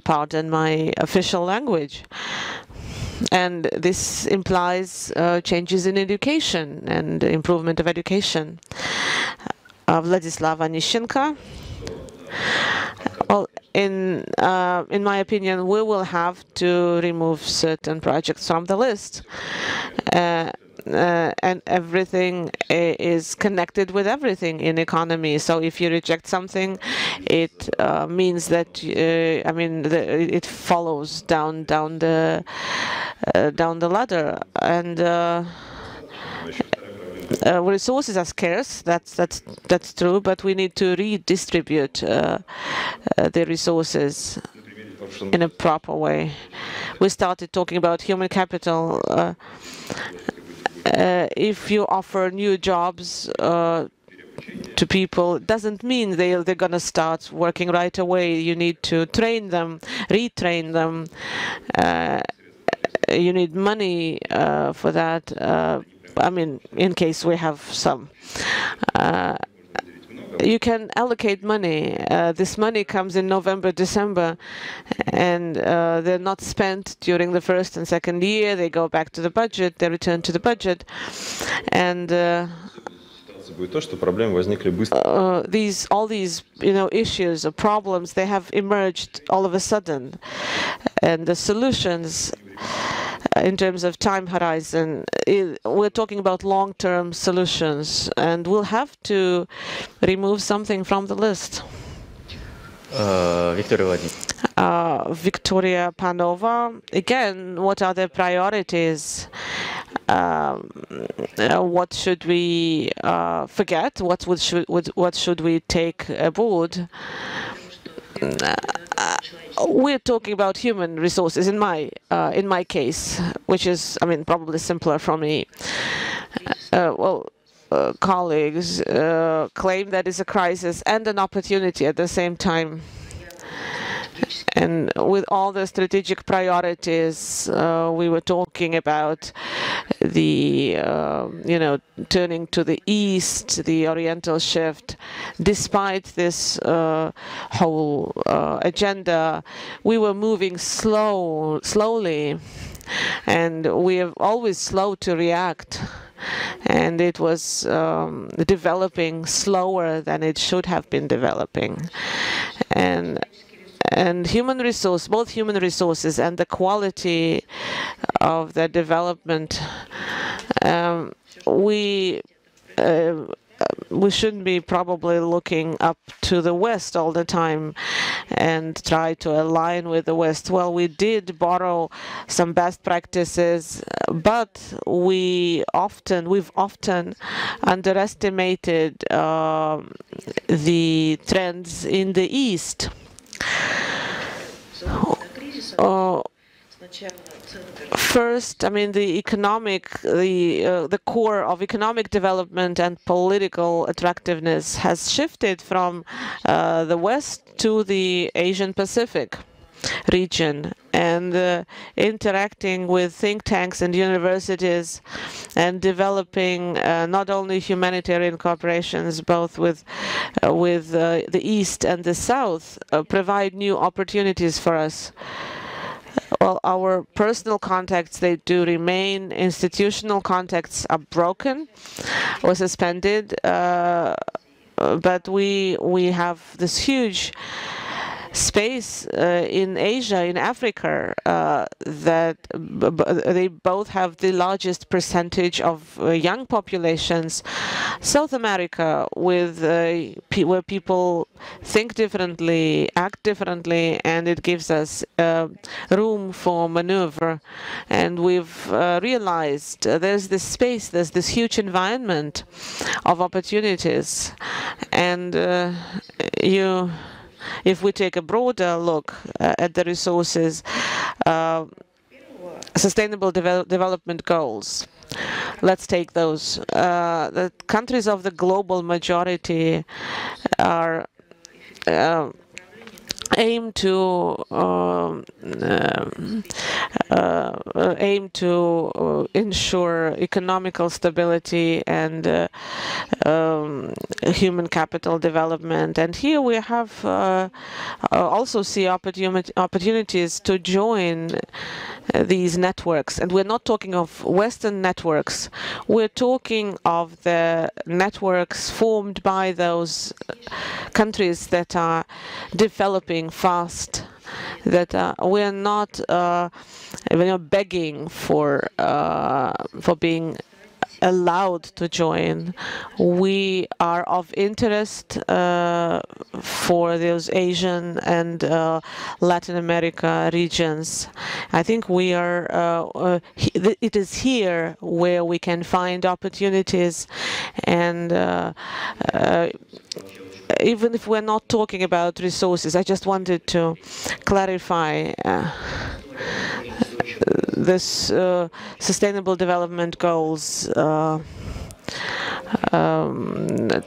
Speaker 1: pardon my official language. And this implies changes in education and improvement of education. Vladislav Anishenko. Well, in my opinion, we will have to remove certain projects from the list. and everything is connected with everything in economy. So if you reject something, it means that I mean it follows down the ladder, and resources are scarce. That's true, but we need to redistribute the resources in a proper way. We started talking about human capital. If you offer new jobs to people, it doesn't mean they're going to start working right away. You need to train them, retrain them. You need money for that. I mean, in case we have some. You can allocate money. This money comes in November, December, and they're not spent during the first and second year. They go back to the budget. They return to the budget, and all these issues or problems, they have emerged all of a sudden, and the solutions in terms of time horizon, we're talking about long-term solutions, and we'll have to remove something from the list. Victoria Panova, again, what are the priorities? What should we forget? What should we take aboard? We're talking about human resources in my case, which is, I mean, probably simpler for me. Colleagues claim that it's a crisis and an opportunity at the same time. And with all the strategic priorities, we were talking about the, turning to the east, the Oriental shift. Despite this whole agenda, we were moving slowly, and we are always slow to react. And it was developing slower than it should have been developing. And both human resources and the quality of the development, we shouldn't be probably looking up to the West all the time and try to align with the West. Well, we did borrow some best practices, but we've often underestimated the trends in the East. First, I mean, the core of economic development and political attractiveness has shifted from the West to the Asian Pacific region, and interacting with think tanks and universities and developing not only humanitarian cooperations, both with the East and the South, provide new opportunities for us. Well, our personal contacts, they do remain. Institutional contacts are broken or suspended, but we have this huge space in Asia, in Africa, that they both have the largest percentage of young populations. South America, where people think differently, act differently, and it gives us room for maneuver. And we've realized there's this space, there's this huge environment of opportunities, and if we take a broader look at the resources, sustainable development goals, let's take those. The countries of the global majority are aim to ensure economical stability and human capital development. And here we have also see opportunities to join these networks. And we're not talking of Western networks. We're talking of the networks formed by those countries that are developing fast, that we're not begging for being allowed to join. We are of interest for those Asian and Latin America regions. I think we are. It is here where we can find opportunities, and even if we're not talking about resources, I just wanted to clarify this Sustainable Development Goals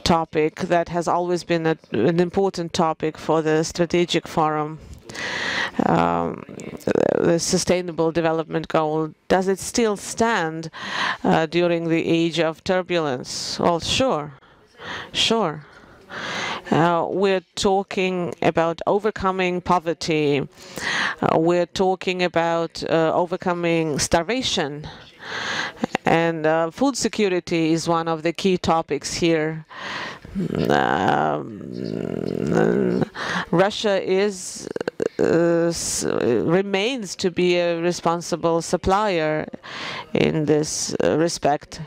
Speaker 1: topic that has always been an important topic for the Strategic Forum. The Sustainable Development Goal, does it still stand during the age of turbulence? Well, sure. We're talking about overcoming poverty. We're talking about overcoming starvation. And food security is one of the key topics here. Russia remains to be a responsible supplier in this respect.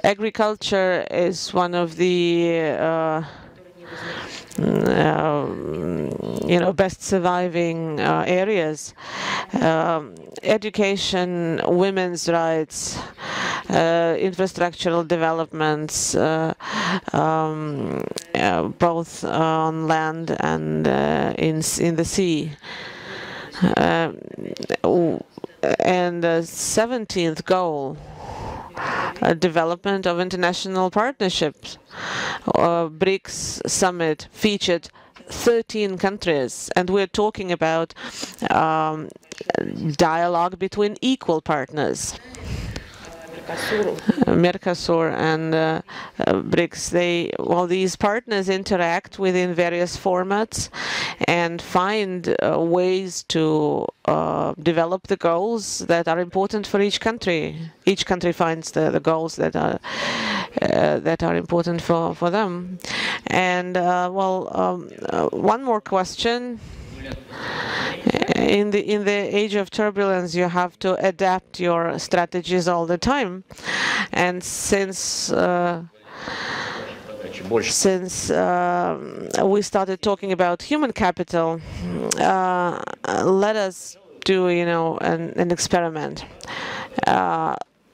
Speaker 1: Agriculture is one of the best surviving areas. Education, women's rights, infrastructural developments, both on land and in the sea. And the 17th goal, development of international partnerships. BRICS summit featured 13 countries, and we're talking about dialogue between equal partners. Mercosur and BRICS, these partners interact within various formats and find ways to develop the goals that are important for each country. Each country finds the goals that are important for them. And one more question. In the age of turbulence, you have to adapt your strategies all the time. And since we started talking about human capital, let us do an experiment.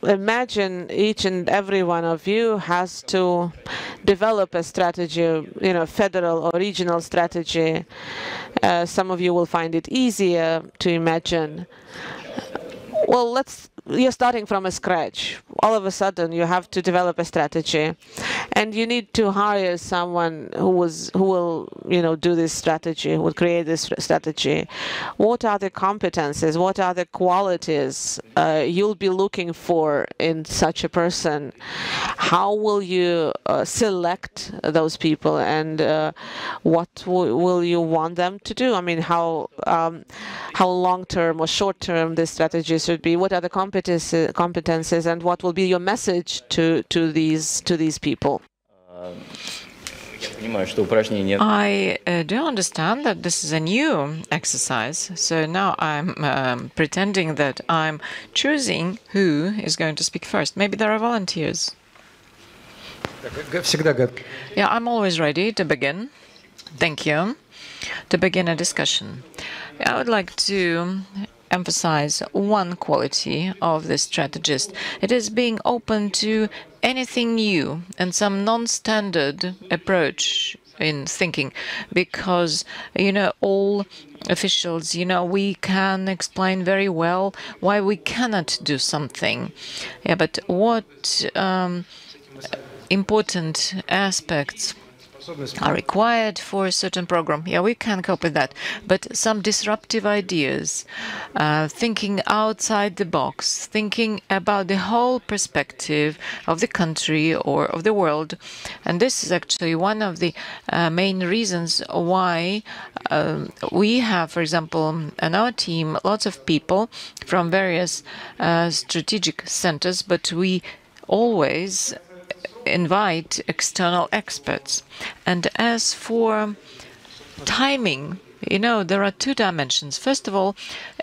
Speaker 1: Imagine each and every one of you has to develop a strategy, federal or regional strategy. Some of you will find it easier to imagine. Well, you're starting from a scratch. All of a sudden, you have to develop a strategy, and you need to hire someone who will, do this strategy, who will create this strategy. What are the competences? What are the qualities you'll be looking for in such a person? How will you select those people, and what will you want them to do? I mean, how long-term or short-term this strategy should be? What are the competences, and what will be your message to these people?
Speaker 3: I do understand that this is a new exercise, so now I'm pretending that I'm choosing who is going to speak first. Maybe there are volunteers. Yeah, I'm always ready to begin. Thank you. To begin a discussion, I would like to emphasize one quality of the strategist. It is being open to anything new and some non-standard approach in thinking, because all officials, we can explain very well why we cannot do something. Yeah, but what important aspects are required for a certain program? Yeah, we can cope with that. But some disruptive ideas, thinking outside the box, thinking about the whole perspective of the country or of the world. And this is actually one of the main reasons why we have, for example, in our team, lots of people from various strategic centers, but we always invite external experts. And as for timing, you know, there are two dimensions. First of all,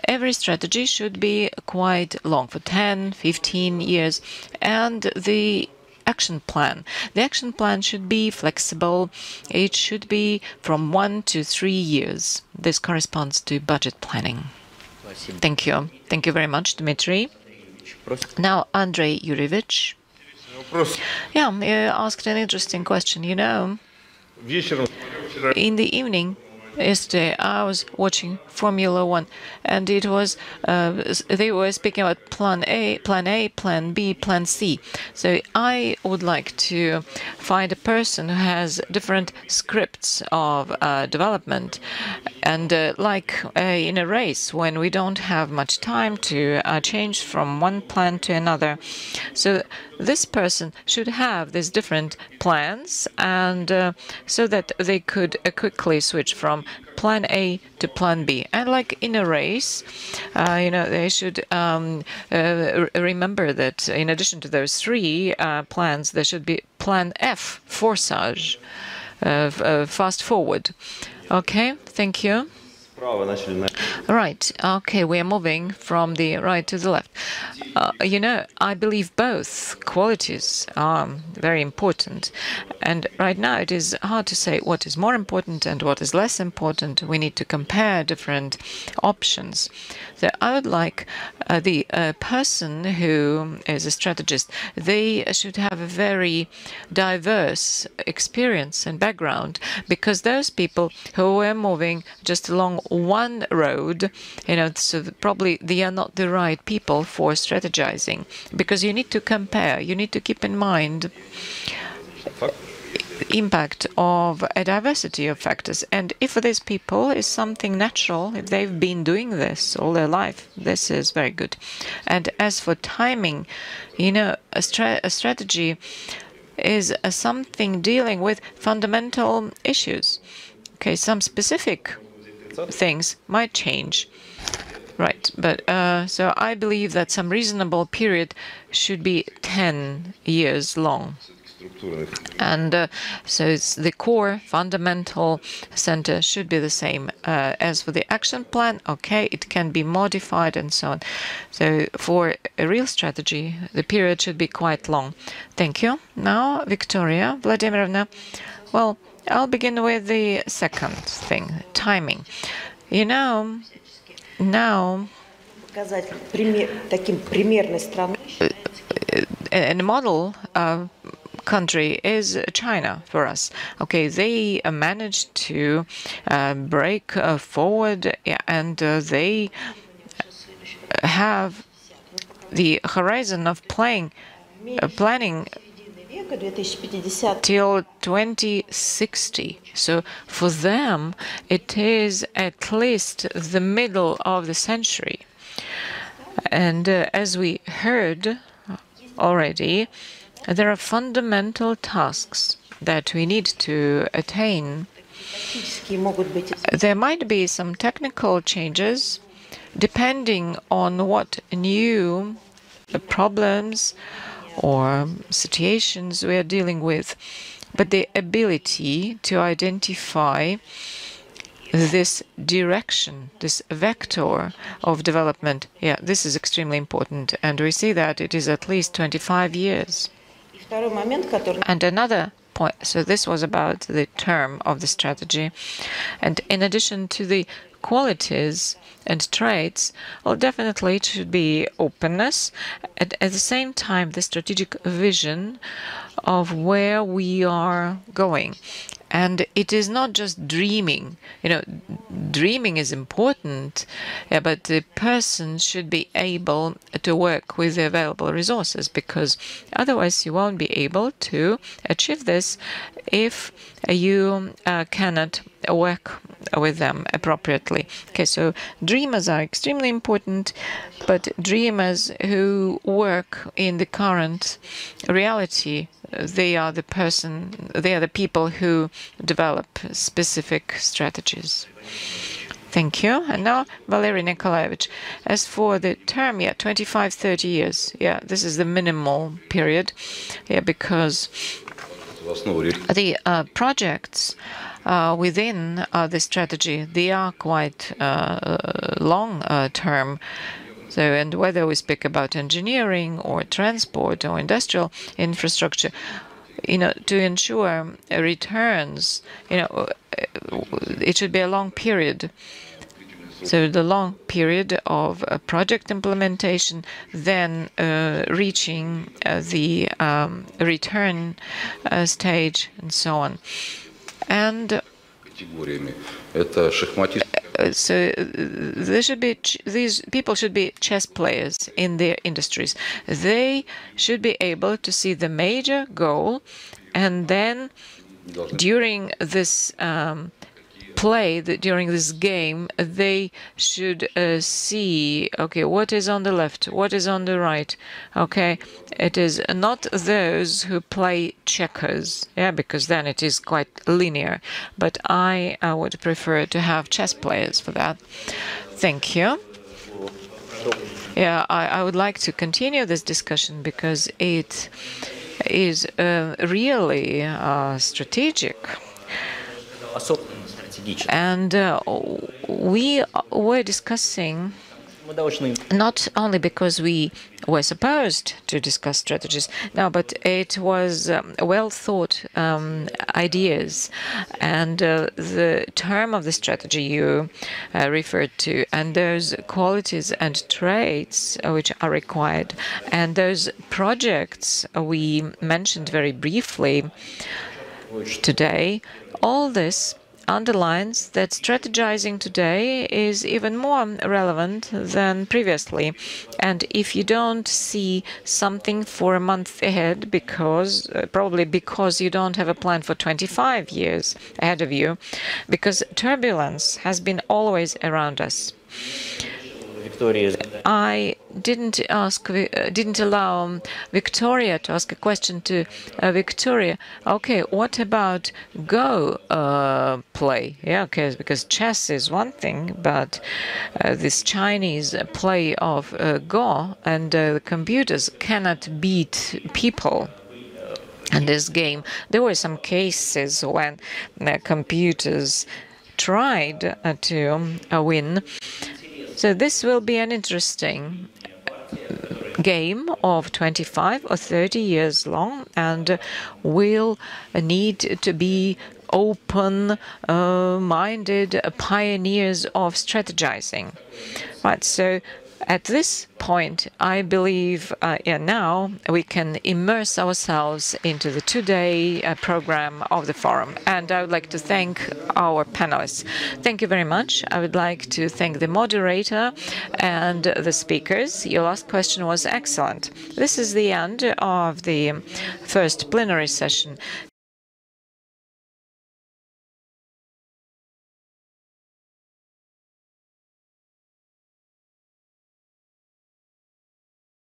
Speaker 3: every strategy should be quite long, for 10, 15 years, and the action plan. The action plan should be flexible. It should be from 1 to 3 years. This corresponds to budget planning. Thank you. Thank you very much, Dmitry. Now, Andrei Yurievich. Yeah, you asked an interesting question. You know, in the evening, yesterday, I was watching Formula One, and it was they were speaking about Plan A, Plan B, Plan C. So I would like to find a person who has different scripts of development, and like in a race, when we don't have much time to change from one plan to another. So this person should have these different plans, and so that they could quickly switch from Plan A to Plan B. And like in a race, you know, they should remember that in addition to those three plans, there should be Plan F, Forsage, fast forward. Okay, thank you. Right. Okay, we are moving from the right to the left. You know, I believe both qualities are very important. And right now it is hard to say what is more important and what is less important. We need to compare different options. So I would like the person who is a strategist, they should have a very diverse experience and background, because those people who are moving just along one road, you know, so probably they are not the right people for strategizing, because you need to compare, you need to keep in mind impact of a diversity of factors. And if for these people is something natural, if they've been doing this all their life, this is very good. And as for timing, you know, a strategy is something dealing with fundamental issues. Okay, some specific things might change. Right, but so I believe that some reasonable period should be 10 years long. And so it's the core fundamental center should be the same. As for the action plan, okay, it can be modified and so on. So for a real strategy, the period should be quite long. Thank you. Now, Victoria Vladimirovna. Well, I'll begin with the second thing, timing. You know, now, a model country is China for us. Okay, they managed to break forward, and they have the horizon of planning till 2060. So for them, it is at least the middle of the century. And as we heard already, there are fundamental tasks that we need to attain. There might be some technical changes depending on what new problems or situations we are dealing with, but the ability to identify this direction, this vector of development, yeah, this is extremely important, and we see that it is at least 25 years. And another point, so this was about the term of the strategy, and in addition to the qualities and traits, well, definitely it should be openness, and at the same time the strategic vision of where we are going. And it is not just dreaming. You know, dreaming is important, yeah, but the person should be able to work with the available resources, because otherwise you won't be able to achieve this if you cannot work with them appropriately. Okay, so dreamers are extremely important, but dreamers who work in the current reality, they are the people who develop specific strategies. Thank you. And now, Valery Nikolaevich. As for the term, yeah, 25, 30 years. Yeah, this is the minimal period. Yeah, because The projects within the strategy, they are quite long term. So, and whether we speak about engineering or transport or industrial infrastructure, to ensure returns, it should be a long period. So the long period of project implementation, then reaching the return stage, and so on. And so these people should be chess players in their industries. They should be able to see the major goal, and then during this during this game, they should see, okay, what is on the left, what is on the right. Okay, it is not those who play checkers, because then it is quite linear. But I would prefer to have chess players for that. Thank you. Yeah, I would like to continue this discussion because it is really strategic. And we were discussing, not only because we were supposed to discuss strategies, no, but it was well thought ideas, and the term of the strategy you referred to, and those qualities and traits which are required, and those projects we mentioned very briefly today, all this underlines that strategizing today is even more relevant than previously. And if you don't see something for a month ahead, probably because you don't have a plan for 25 years ahead of you, because turbulence has been always around us. I didn't allow Victoria to ask a question to Victoria. Okay, what about Go play? Yeah, okay, because chess is one thing, but this Chinese play of Go, and the computers cannot beat people in this game. There were some cases when computers tried to win. So this will be an interesting game of 25 or 30 years long, and will need to be open-minded pioneers of strategizing. Right, so at this point, I believe now we can immerse ourselves into the two-day program of the forum. And I would like to thank our panelists. Thank you very much. I would like to thank the moderator and the speakers. Your last question was excellent. This is the end of the first plenary session.